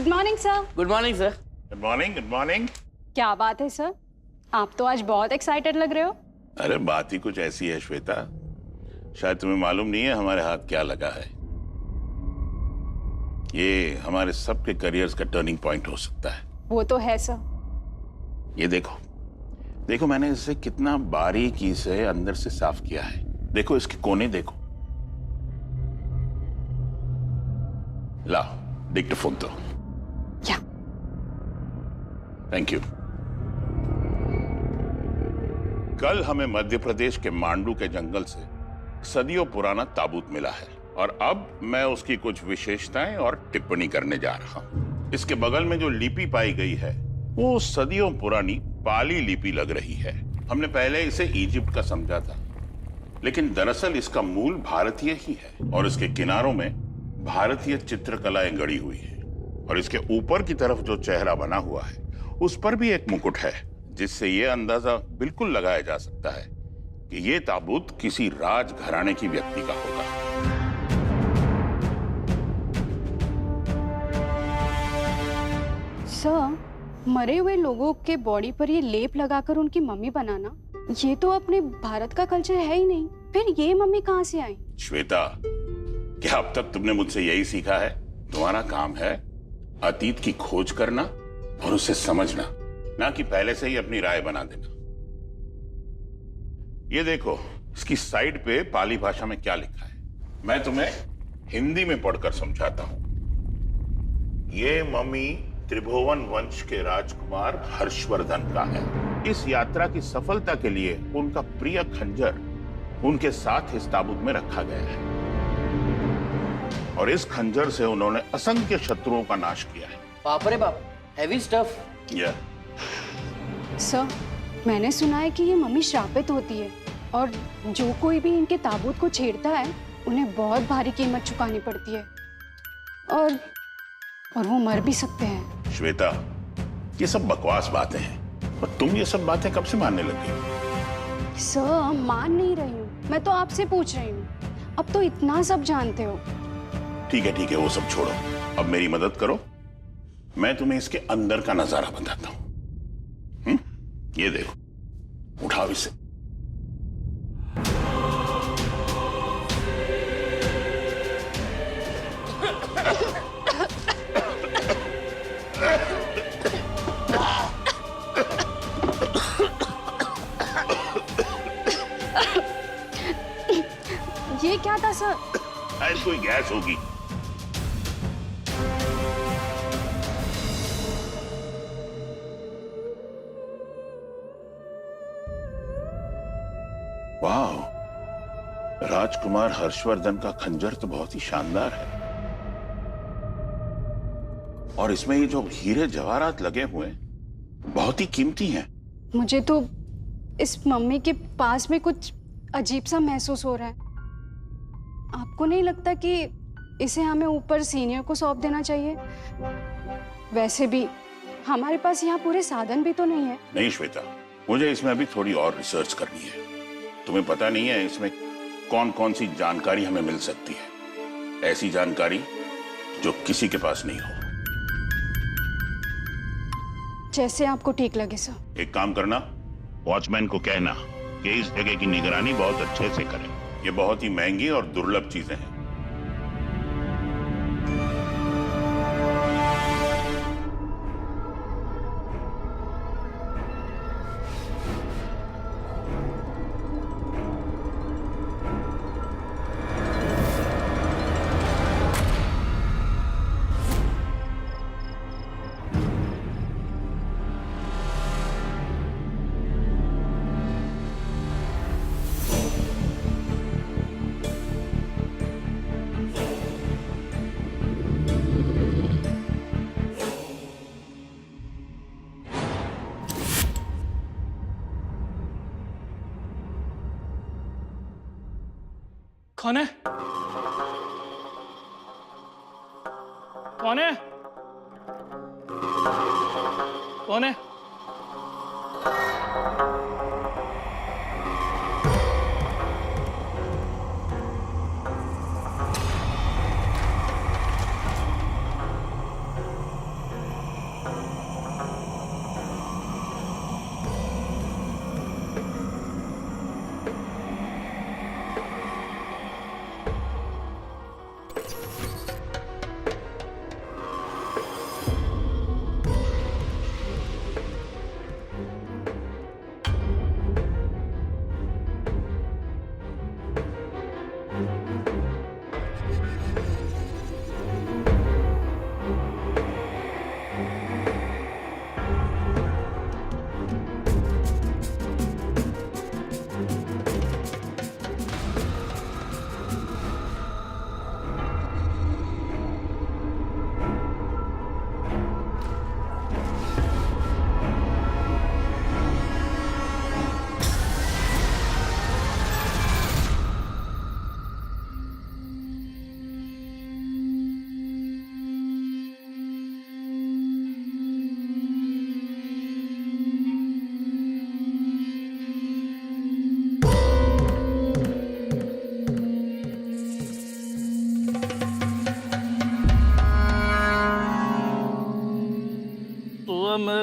Good morning sir. Good morning sir. Good morning, good morning. क्या बात है sir, आप तो आज बहुत एक्साइटेड लग रहे हो। अरे बात ही कुछ ऐसी है श्वेता, शायद तुम्हें मालूम नहीं है हमारे हाथ क्या लगा है। ये हमारे सबके करियर्स का टर्निंग पॉइंट हो सकता है। वो तो है सर। ये देखो, देखो मैंने इसे कितना बारीकी से अंदर से साफ किया है। देखो इसके कोने देखो। लाओ डिक्टोफोन दो। या थैंक यू। कल हमें मध्य प्रदेश के मांडू के जंगल से सदियों पुराना ताबूत मिला है और अब मैं उसकी कुछ विशेषताएं और टिप्पणी करने जा रहा हूं। इसके बगल में जो लिपि पाई गई है वो सदियों पुरानी पाली लिपि लग रही है। हमने पहले इसे इजिप्ट का समझा था, लेकिन दरअसल इसका मूल भारतीय ही है और इसके किनारों में भारतीय चित्रकलाएं गढ़ी हुई है और इसके ऊपर की तरफ जो चेहरा बना हुआ है उस पर भी एक मुकुट है, जिससे यह अंदाजा बिल्कुल लगाया जा सकता है कि यह ताबूत किसी राजघराने की व्यक्ति का होगा। सर, मरे हुए लोगों के बॉडी पर ये लेप लगाकर उनकी मम्मी बनाना, ये तो अपने भारत का कल्चर है ही नहीं। फिर ये मम्मी कहाँ से आई? श्वेता, क्या अब तक तुमने मुझसे यही सीखा है? तुम्हारा काम है अतीत की खोज करना और उसे समझना, ना कि पहले से ही अपनी राय बना देना। ये देखो, इसकी साइड पे पाली भाषा में क्या लिखा है, मैं तुम्हें हिंदी में पढ़कर समझाता हूं। ये मम्मी त्रिभुवन वंश के राजकुमार हर्षवर्धन का है। इस यात्रा की सफलता के लिए उनका प्रिय खंजर उनके साथ इस ताबूत में रखा गया है और इस खंजर से उन्होंने असंख्य शत्रुओं का नाश किया है। बाप रे बाप, हेवी स्टफ। सर, मैंने सुना है कि ये मम्मी श्रापित होती है और जो कोई भी इनके ताबूत को छेड़ता है उन्हें बहुत भारी कीमत चुकानी पड़ती है और वो मर भी सकते हैं। श्वेता, ये सब बकवास बातें हैं और तुम ये सब बातें कब से मानने लगी? सर, मान नहीं रही हूँ, मैं तो आपसे पूछ रही हूँ। अब तो इतना सब जानते हो। ठीक है, वो सब छोड़ो, अब मेरी मदद करो, मैं तुम्हें इसके अंदर का नजारा बताता हूं। ये देखो, उठाओ इसे। ये क्या था सर? शायद कोई गैस होगी। वाह, राजकुमार हर्षवर्धन का खंजर तो बहुत ही शानदार है और इसमें ये जो हीरे जवाहरात लगे हुए हैं बहुत ही कीमती हैं। मुझे तो इस मम्मी के पास में कुछ अजीब सा महसूस हो रहा है। आपको नहीं लगता कि इसे हमें ऊपर सीनियर को सौंप देना चाहिए? वैसे भी हमारे पास यहाँ पूरे साधन भी तो नहीं है। नहीं श्वेता, मुझे इसमें अभी थोड़ी और रिसर्च करनी है। तुम्हें पता नहीं है इसमें कौन कौन सी जानकारी हमें मिल सकती है, ऐसी जानकारी जो किसी के पास नहीं हो। जैसे आपको ठीक लगे सर। एक काम करना, वॉचमैन को कहना कि इस जगह की निगरानी बहुत अच्छे से करें। ये बहुत ही महंगी और दुर्लभ चीजें हैं। कौन है? कौन है? कौन है?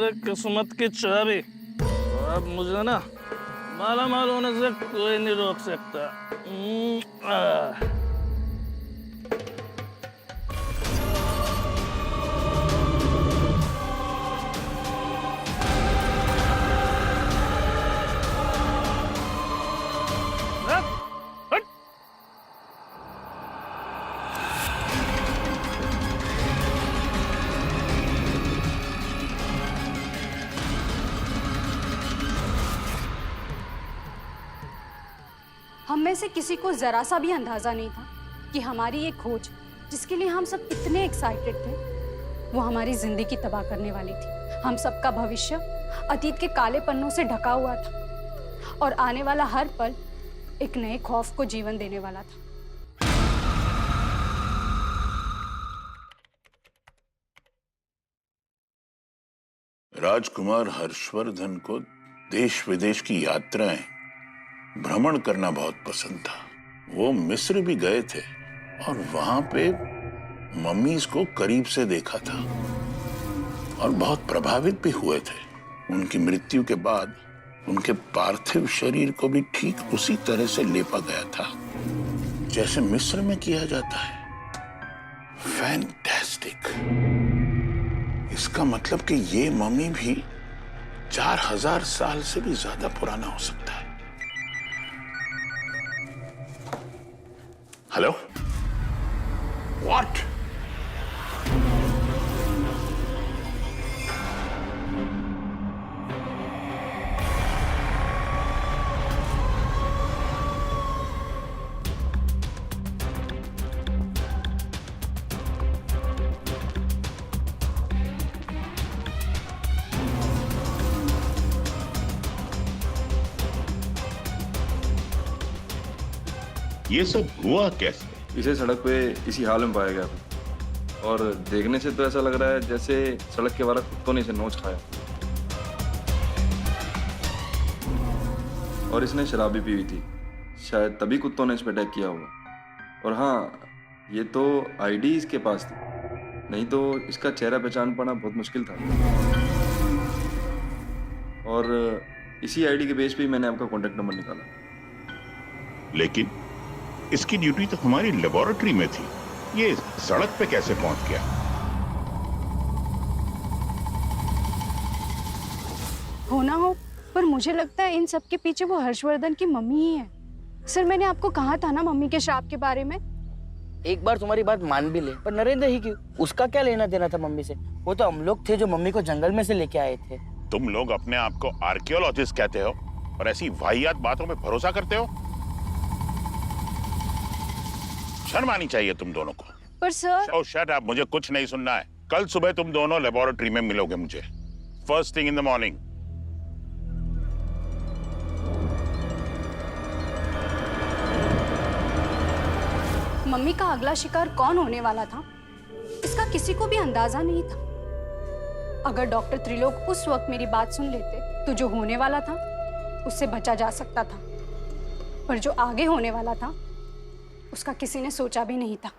मेरे किस्मत की चाबी। अब मुझे ना माला माल होने से कोई नहीं रोक सकता। हम में से किसी को जरा सा भी अंदाजा नहीं था कि हमारी ये खोज, जिसके लिए हम सब इतने एक्साइटेड थे, वो हमारी जिंदगी तबाह करने वाली थी। हम सबका भविष्य अतीत के काले पन्नों से ढका हुआ था और आने वाला हर पल एक नए खौफ को जीवन देने वाला था। राजकुमार हर्षवर्धन को देश विदेश की यात्राएं, भ्रमण करना बहुत पसंद था। वो मिस्र भी गए थे और वहां पे मम्मीज को करीब से देखा था और बहुत प्रभावित भी हुए थे। उनकी मृत्यु के बाद उनके पार्थिव शरीर को भी ठीक उसी तरह से लेपा गया था जैसे मिस्र में किया जाता है। फैंटास्टिक। इसका मतलब कि ये मम्मी भी 4000 साल से भी ज्यादा पुराना हो सकता है। हेलो? व्हाट? ये सब हुआ कैसे? इसे सड़क पे इसी हाल में पाया गया था और देखने से तो ऐसा लग रहा है जैसे सड़क के बाहर कुत्तों ने इसे नोच खाया और इसने शराब भी पी हुई थी। शायद तभी कुत्तों ने इस पर अटैक किया होगा। और हाँ, ये तो आईडी इसके पास थी, नहीं तो इसका चेहरा पहचान पाना बहुत मुश्किल था। और इसी आईडी के बेस पे मैंने आपका कॉन्टेक्ट नंबर निकाला। लेकिन इसकी ड्यूटी तो हमारी लेबोरेटरी में थी, ये सड़क पे कैसे पहुंच गया? होना हो, पर मुझे लगता है इन सब के पीछे वो हर्षवर्धन की मम्मी ही है। सर, मैंने आपको कहा था ना मम्मी के श्राप के बारे में। एक बार तुम्हारी बात मान भी ले, पर नरेंद्र ही क्यों? उसका क्या लेना देना था मम्मी से? वो तो हम लोग थे जो मम्मी को जंगल में से लेके आए थे। तुम लोग अपने आप को आर्कियोलॉजिस्ट कहते हो और ऐसी वाहियात बातों में भरोसा करते हो? शर्म आनी चाहिए तुम दोनों को। पर सर। ओह शट अप, मुझे कुछ नहीं सुनना है। कल सुबह तुम दोनों लेबोरेटरी में मिलोगे मुझे, first thing in the morning. Mummy का अगला शिकार कौन होने वाला था, इसका किसी को भी अंदाजा नहीं था। अगर डॉक्टर त्रिलोक उस वक्त मेरी बात सुन लेते तो जो होने वाला था उससे बचा जा सकता था, पर जो आगे होने वाला था उसका किसी ने सोचा भी नहीं था।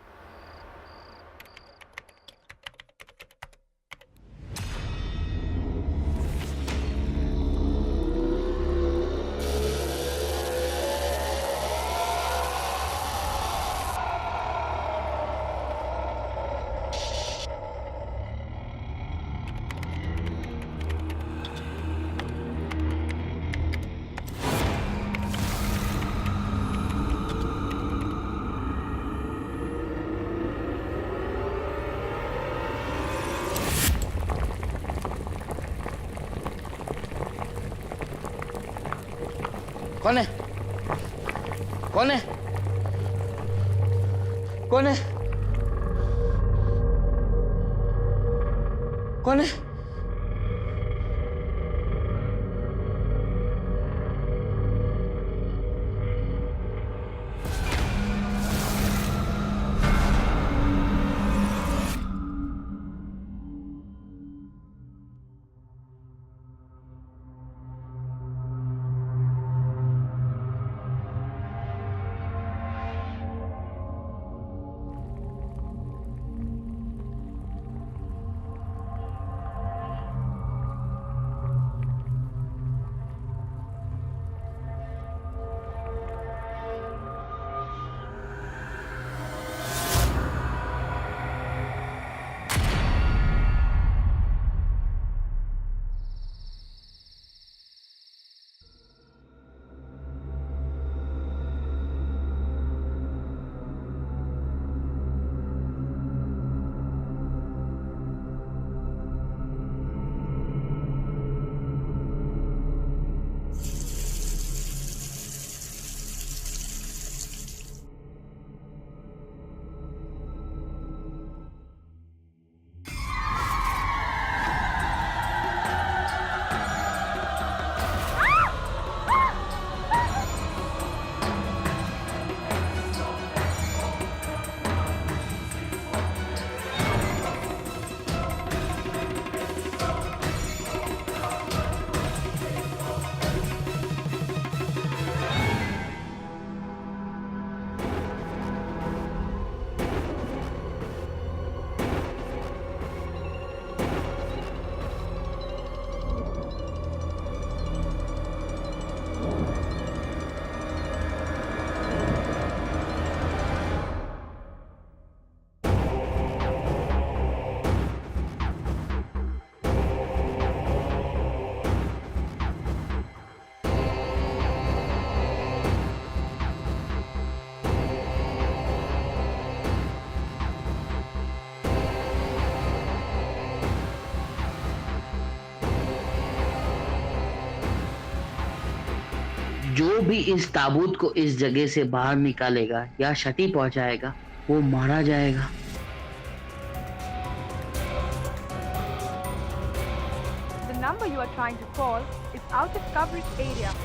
कौन है? कौन है? कौन है? कौन है? जो भी इस ताबूत को इस जगह से बाहर निकालेगा या क्षति पहुंचाएगा वो मारा जाएगा। The number you are trying to call is out of coverage area.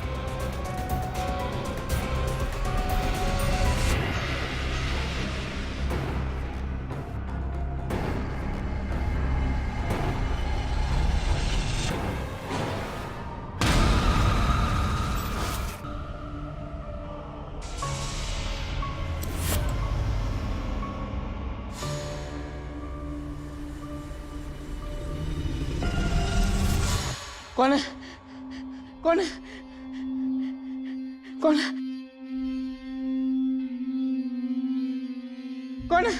कौन है? कौन है? कौन है? कौन है?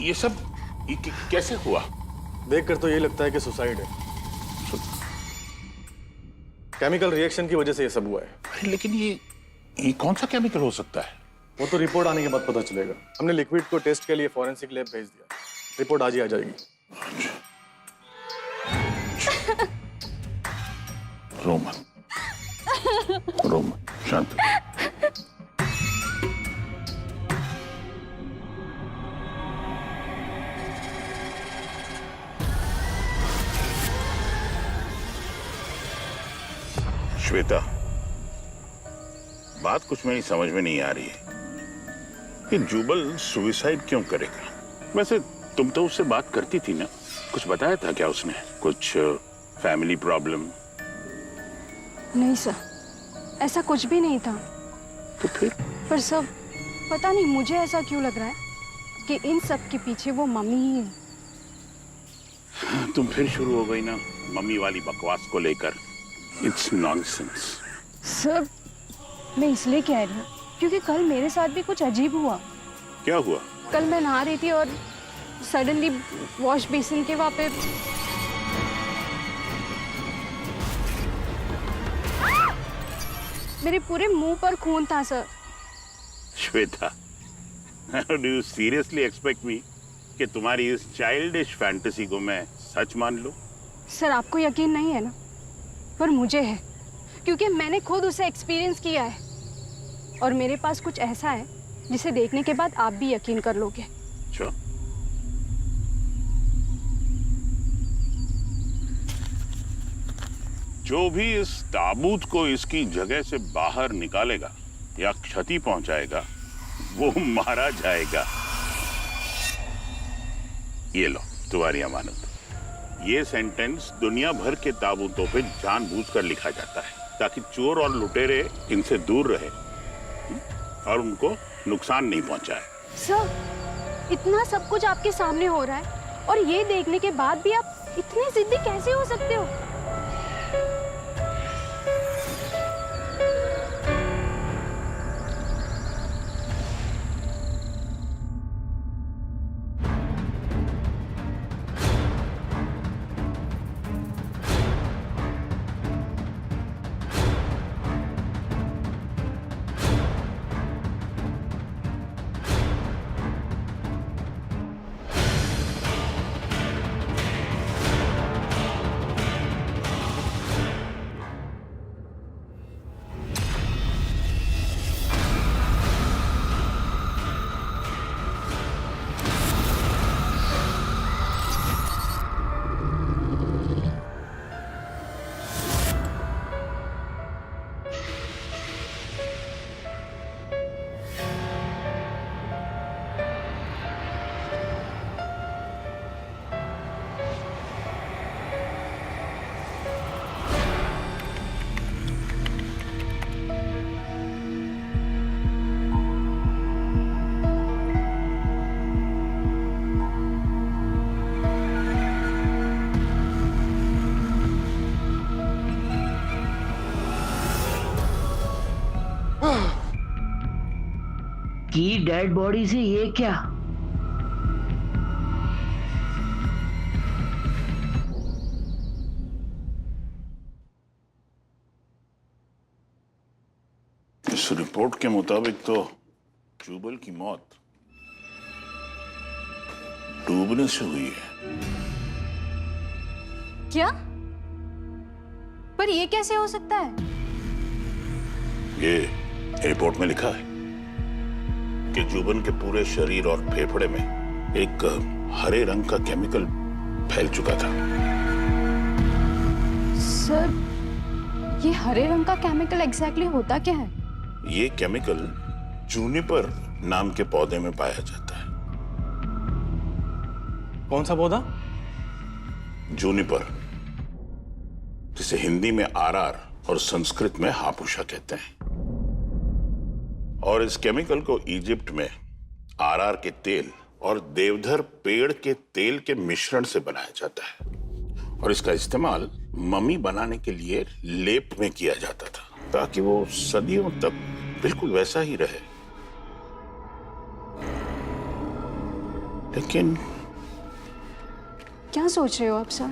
ये सब कैसे हुआ? देखकर तो यही लगता है कि सुसाइड है। केमिकल रिएक्शन की वजह से ये सब हुआ है। अरे लेकिन ये कौन सा केमिकल हो सकता है? वो तो रिपोर्ट आने के बाद पता चलेगा। हमने लिक्विड को टेस्ट के लिए फॉरेंसिक लैब भेज दिया, रिपोर्ट आज ही आ जाएगी। रोमन, रोमन शांत। श्वेता, बात कुछ मेरी समझ में नहीं आ रही है कि जुबल सुसाइड क्यों करेगा? वैसे तुम तो उससे बात करती थी ना, कुछ बताया था क्या उसने? कुछ फैमिली प्रॉब्लम? नहीं सर, ऐसा कुछ भी नहीं था। तो फिर? पर सब पता नहीं मुझे ऐसा क्यों लग रहा है कि इन सब के पीछे वो मम्मी ही है। तुम फिर शुरू हो गई ना मम्मी वाली बकवास को लेकर। It's nonsense. सर मैं इसलिए कह रही हूँ क्योंकि कल मेरे साथ भी कुछ अजीब हुआ। क्या हुआ? कल मैं नहा रही थी और सडनली वॉश बेसिन के वहाँ पे मेरे पूरे मुंह पर खून था sir. Shweta, do you seriously expect me कि तुम्हारी इस चाइल्डिश फैंटेसी को मैं सच मान लूं? सर आपको यकीन नहीं है ना, पर मुझे है क्योंकि मैंने खुद उसे एक्सपीरियंस किया है और मेरे पास कुछ ऐसा है जिसे देखने के बाद आप भी यकीन कर लोगे। अच्छा, जो भी इस ताबूत को इसकी जगह से बाहर निकालेगा या क्षति पहुंचाएगा वो मारा जाएगा। ये लो तुम्हारी अमानत। ये सेंटेंस दुनिया भर के ताबूतों पे जानबूझकर लिखा जाता है ताकि चोर और लुटेरे इनसे दूर रहे और उनको नुकसान नहीं पहुंचाए। सर इतना सब कुछ आपके सामने हो रहा है और ये देखने के बाद भी आप इतने जिद्दी कैसे हो सकते हो? की डेड बॉडी से ये क्या? इस रिपोर्ट के मुताबिक तो जुबल की मौत डूबने से हुई है। क्या? पर ये कैसे हो सकता है? ये रिपोर्ट में लिखा है कि जुबन के पूरे शरीर और फेफड़े में एक हरे रंग का केमिकल फैल चुका था। सर, ये हरे रंग का केमिकल एग्जैक्टली होता क्या है? ये केमिकल जूनिपर नाम के पौधे में पाया जाता है। कौन सा पौधा? जूनिपर, जिसे हिंदी में आरार और संस्कृत में हापुषा कहते हैं। और इस केमिकल को इजिप्ट में आरार के तेल और देवधर पेड़ के तेल के मिश्रण से बनाया जाता है और इसका इस्तेमाल मम्मी बनाने के लिए लेप में किया जाता था ताकि वो सदियों तक बिल्कुल वैसा ही रहे। लेकिन क्या सोच रहे हो आप सर?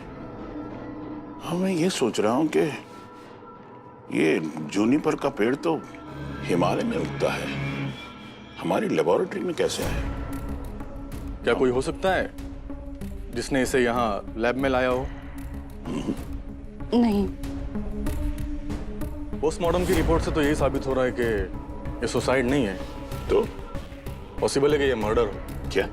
हाँ, मैं ये सोच रहा हूं कि ये जूनिपर का पेड़ तो हिमालय में उगता है, हमारी लेबोरेटरी में कैसे आया? क्या कोई हो सकता है जिसने इसे यहाँ लैब में लाया हो? नहीं। पोस्टमार्टम की रिपोर्ट से तो यही साबित हो रहा है कि ये सुसाइड नहीं है। तो पॉसिबल है कि ये मर्डर हो। क्या?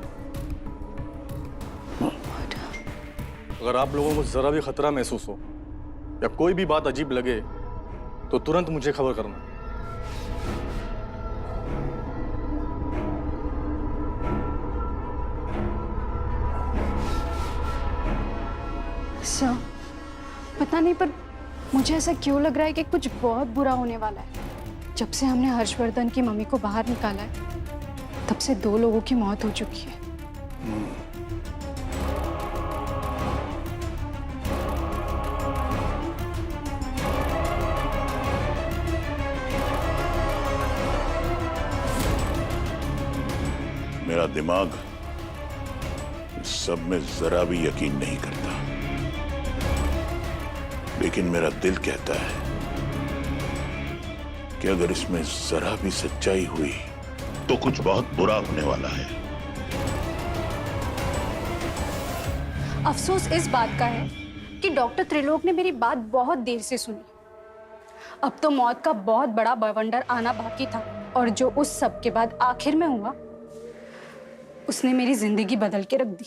अगर आप लोगों को जरा भी खतरा महसूस हो या कोई भी बात अजीब लगे तो तुरंत मुझे खबर करना। सर, पता नहीं पर मुझे ऐसा क्यों लग रहा है कि कुछ बहुत बुरा होने वाला है। जब से हमने हर्षवर्धन की मम्मी को बाहर निकाला है तब से 2 लोगों की मौत हो चुकी है। मेरा दिमाग इस सब में जरा भी यकीन नहीं करता, लेकिन मेरा दिल कहता है कि अगर इसमें जरा भी सच्चाई हुई तो कुछ बहुत बुरा होने वाला है। अफसोस इस बात का है कि डॉक्टर त्रिलोक ने मेरी बात बहुत देर से सुनी। अब तो मौत का बहुत बड़ा बवंडर आना बाकी था और जो उस सब के बाद आखिर में हुआ उसने मेरी जिंदगी बदल के रख दी।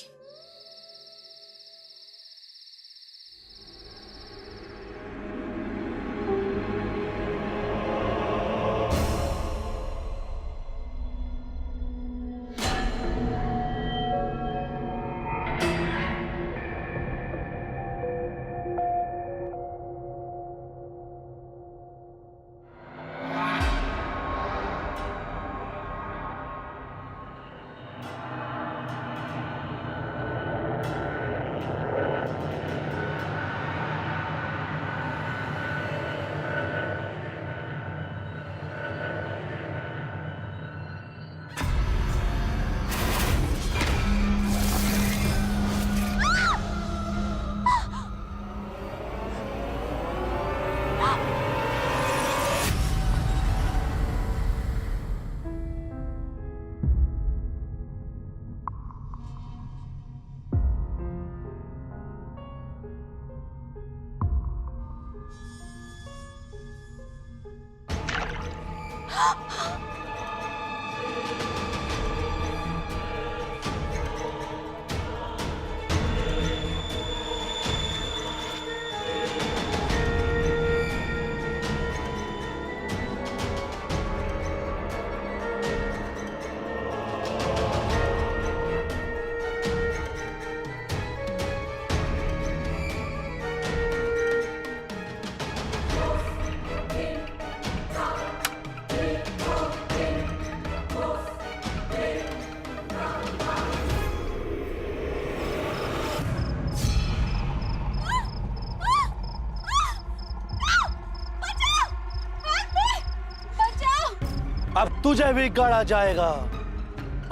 तुझे भी गाड़ा जाएगा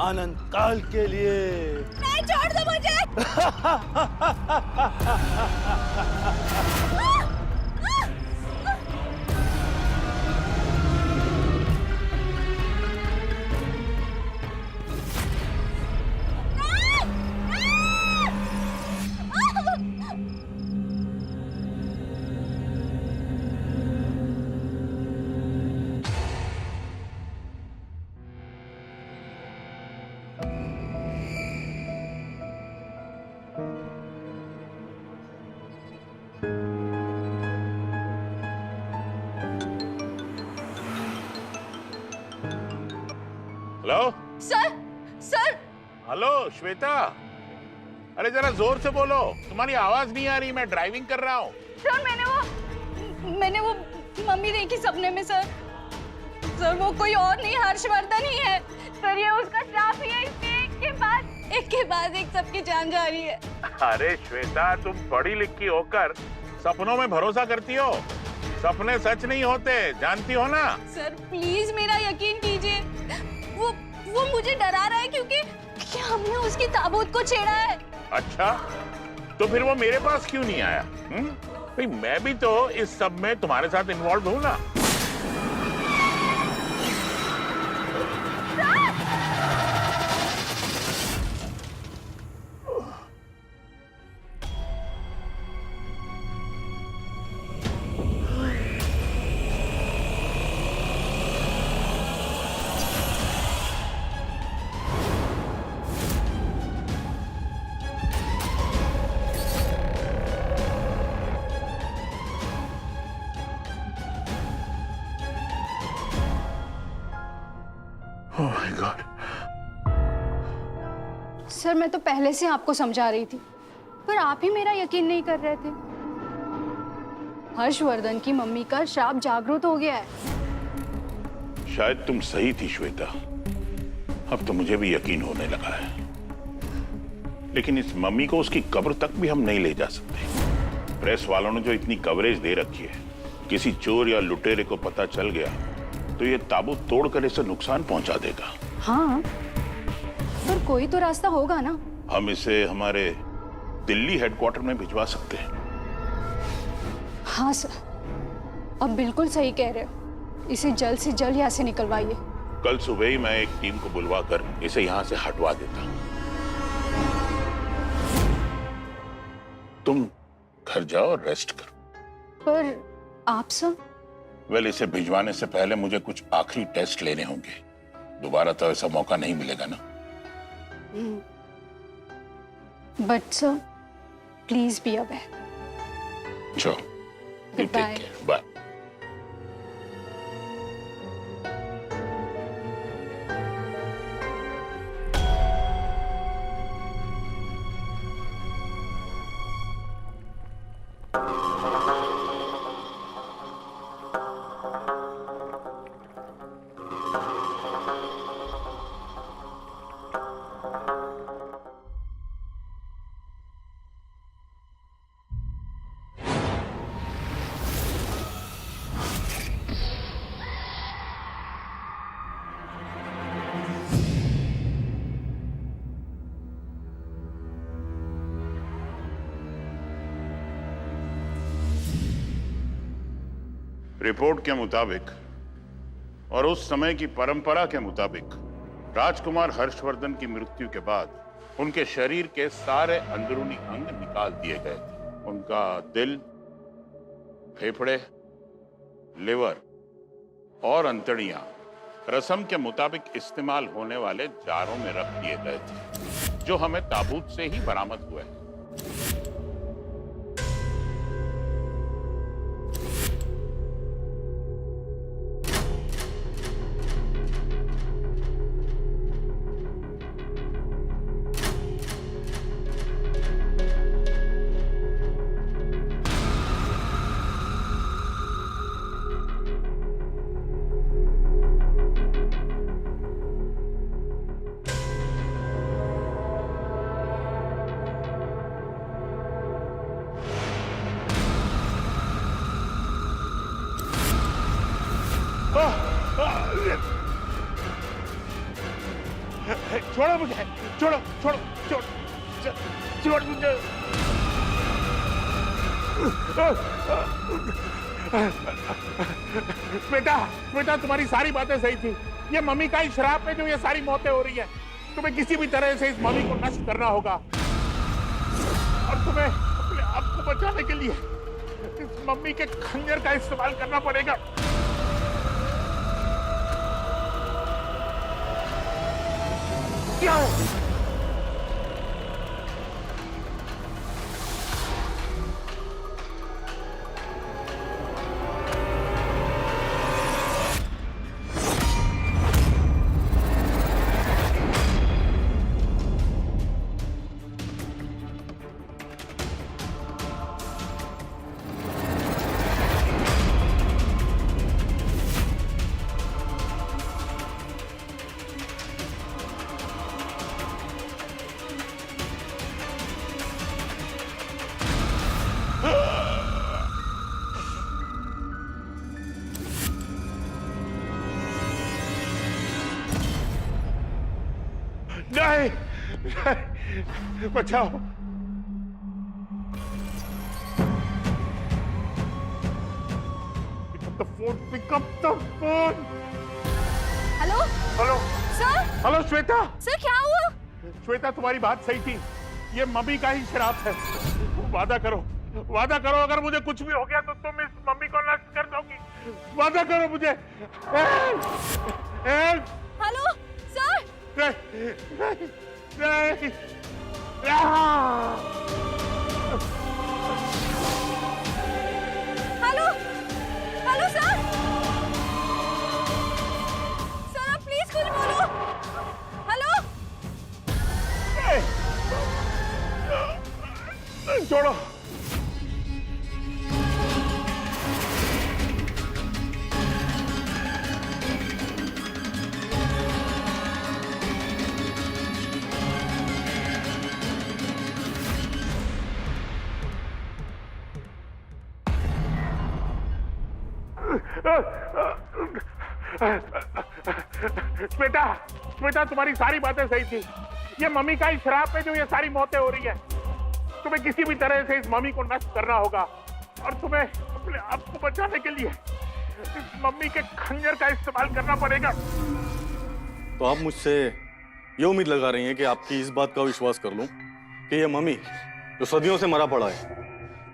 अनंत काल के लिए। नहीं, छोड़ दो मुझे। Hello sir, sir, hello Shweta, अरे जरा जोर से बोलो, तुम्हारी आवाज नहीं आ रही, मैं ड्राइविंग कर रहा हूँ। सर मैंने वो मम्मी देखी सपने में सर। सर वो कोई और नहीं, हर्षवर्धन ही है सर। ये उसका श्राप ही है, इसलिए एक के बाद एक सबकी जान जा रही है। अरे श्वेता, तुम पढ़ी लिखी होकर सपनों में भरोसा करती हो, सपने सच नहीं होते, जानती हो ना। सर प्लीज मेरा यकीन कीजिए, वो मुझे डरा रहा है क्योंकि हमने उसकी ताबूत को छेड़ा है। अच्छा, तो फिर वो मेरे पास क्यों नहीं आया? भाई मैं भी तो इस सब में तुम्हारे साथ इन्वॉल्व हूँ ना। Oh my God. सर मैं तो पहले से आपको समझा रही थी, पर आप ही मेरा यकीन नहीं कर रहे थे। हर्षवर्धन की मम्मी का श्राप जागृत हो गया है। शायद तुम सही थी श्वेता, अब तो मुझे भी यकीन होने लगा है। लेकिन इस मम्मी को उसकी कब्र तक भी हम नहीं ले जा सकते। प्रेस वालों ने जो इतनी कवरेज दे रखी है, किसी चोर या लुटेरे को पता चल गया तो ये ताबूत तोड़कर इसे नुकसान पहुंचा देगा। हाँ, पर कोई तो रास्ता होगा ना। हम इसे हमारे दिल्ली हेडक्वार्टर में भिजवा सकते हैं। हाँ सर, अब बिल्कुल सही कह रहे हो। इसे जल्द से जल्द यहाँ से निकलवाइए। कल सुबह ही मैं एक टीम को बुलवाकर इसे यहाँ से हटवा देता हूँ। तुम घर जाओ और रेस्ट करो। पर आप सर? वेल, इसे भिजवाने से पहले मुझे कुछ आखिरी टेस्ट लेने होंगे। दोबारा तो ऐसा मौका नहीं मिलेगा ना। But sir please be aware. चलो, Goodbye. बाय। रिपोर्ट के मुताबिक और उस समय की परंपरा के मुताबिक राजकुमार हर्षवर्धन की मृत्यु के बाद उनके शरीर के सारे अंदरूनी अंग निकाल दिए गए थे। उनका दिल, फेफड़े, लिवर और अंतड़ियां रस्म के मुताबिक इस्तेमाल होने वाले जारों में रख दिए गए थे, जो हमें ताबूत से ही बरामद हुए। छोड़ो मुझे, छोड़ो छोड़ो छोड़ छोड़ मुझे। बेटा बेटा तुम्हारी सारी बातें सही थी। ये मम्मी का ही श्राप है जो ये सारी मौतें हो रही है। तुम्हें किसी भी तरह से इस मम्मी को नष्ट करना होगा और तुम्हें अपने आप को बचाने के लिए इस मम्मी के खंजर का इस्तेमाल करना पड़ेगा। क्या हो? नहीं, बचाओ। Pick up the phone. Hello hello sir. Hello Shweta. Sir क्या हुआ? श्वेता तुम्हारी बात सही थी। ये मम्मी का ही श्राप है। वादा करो अगर मुझे कुछ भी हो गया तो तुम इस मम्मी को नष्ट कर दोगी। वादा करो मुझे। Hello sir. नहीं। Hello hello sir. सर आप प्लीज कुछ बोलो। हेलो। छोड़ो। श्वेता तुम्हारी सारी बातें सही थी। ये मम्मी का ही श्राप है जो ये सारी मौतें हो रही है। तुम्हें किसी भी तरह से इस मम्मी को नष्ट करना होगा और तुम्हें अपने आप को बचाने के लिए इस मम्मी के खंजर का इस्तेमाल करना पड़ेगा। तो आप मुझसे ये उम्मीद लगा रही हैं कि आपकी इस बात का विश्वास कर लूं कि ये मम्मी जो सदियों से मरा पड़ा है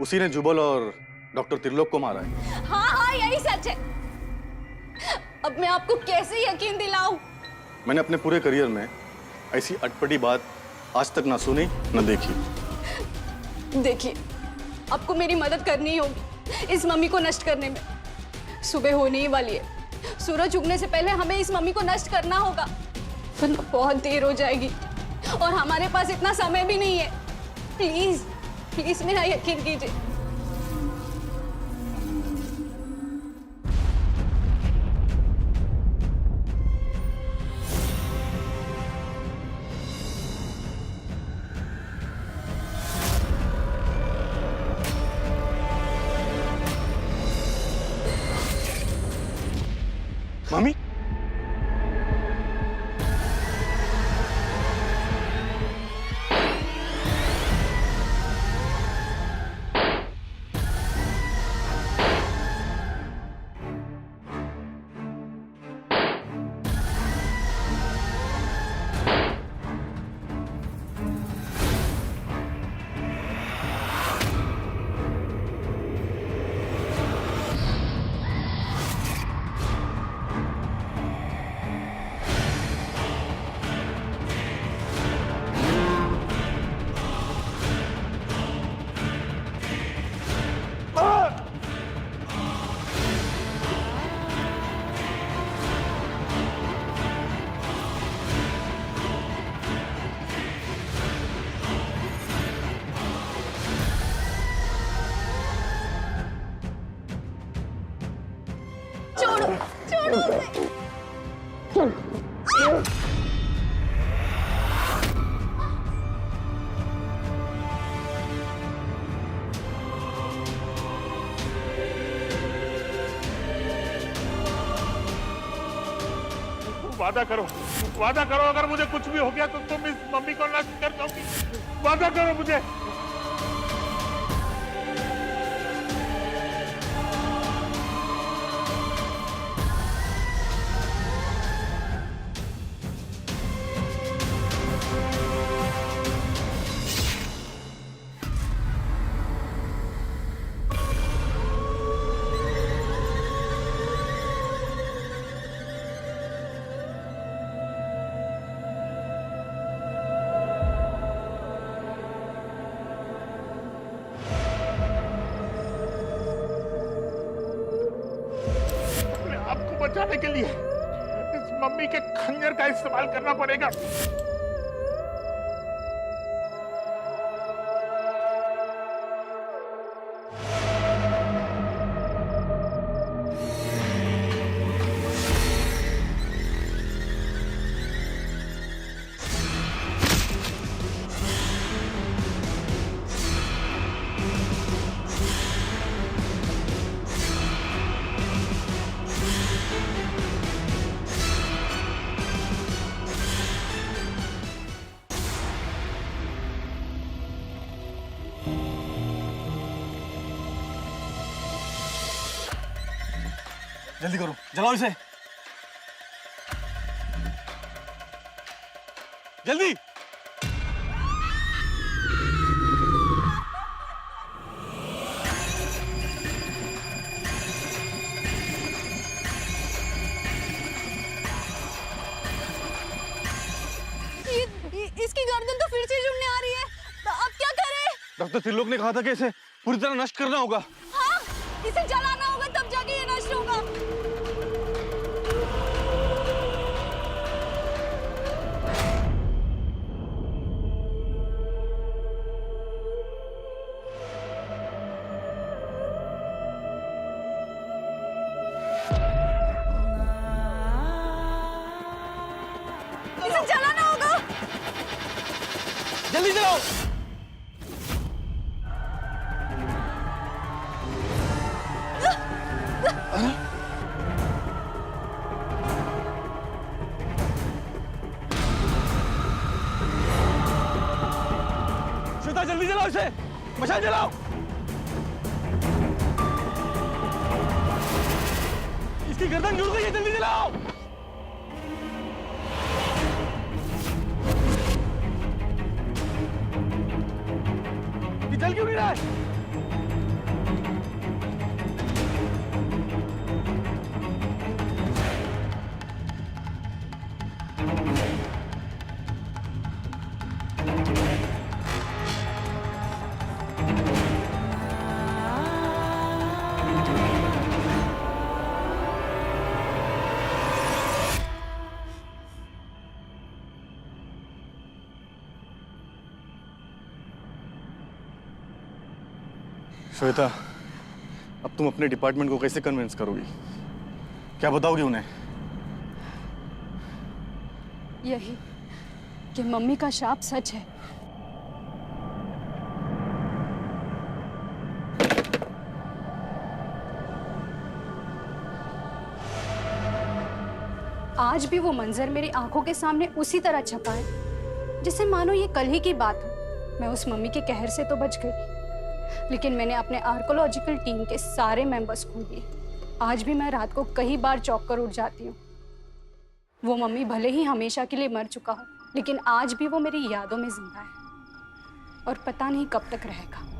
उसी ने जुबल और डॉक्टर त्रिलोक को मारा है। हाँ यही सच है। अब मैं आपको कैसे यकीन दिलाऊं? मैंने अपने पूरे करियर में ऐसी अटपटी बात आज तक ना सुनी न देखी। देखिए, आपको मेरी मदद करनी ही होगी इस मम्मी को नष्ट करने में। सुबह होने ही वाली है। सूरज उगने से पहले हमें इस मम्मी को नष्ट करना होगा, वरना बहुत देर हो जाएगी और हमारे पास इतना समय भी नहीं है। प्लीज प्लीज मेरा यकीन कीजिए। मम्मी वादा करो अगर मुझे कुछ भी हो गया तो तुम इस मम्मी को नष्ट कर दोगी। वादा करो मुझे। बचाने के लिए इस मम्मी के खंजर का इस्तेमाल करना पड़ेगा। जल्दी करो, जलाओ इसे। जल्दी। इसकी गर्दन तो फिर से जुड़ने आ रही है। तो अब क्या करें? डॉक्टर त्रिलोक ने कहा था कि इसे पूरी तरह नष्ट करना होगा। हाँ, इसे जलाना होगा तब जाके ये नष्ट होगा। इसे जलाना होगा। जल्दी जलाओ। श्वेता जल्दी जलाओ इसे, मशाल जलाओ। इसकी गर्दन जुड़ गई है, जल्दी जलाओ। ये जल क्यों नहीं रहा है? श्वेता, अब तुम अपने डिपार्टमेंट को कैसे कन्विंस करोगी? क्या बताओगी उन्हें? यही कि मम्मी का शाप सच है। आज भी वो मंजर मेरी आंखों के सामने उसी तरह छपा है जिसे मानो ये कल ही की बात हो। मैं उस मम्मी के कहर से तो बच गई, लेकिन मैंने अपने आर्कोलॉजिकल टीम के सारे मेंबर्स खो दिए। आज भी मैं रात को कई बार चौंक कर उठ जाती हूँ। वो मम्मी भले ही हमेशा के लिए मर चुका हो, लेकिन आज भी वो मेरी यादों में जिंदा है और पता नहीं कब तक रहेगा।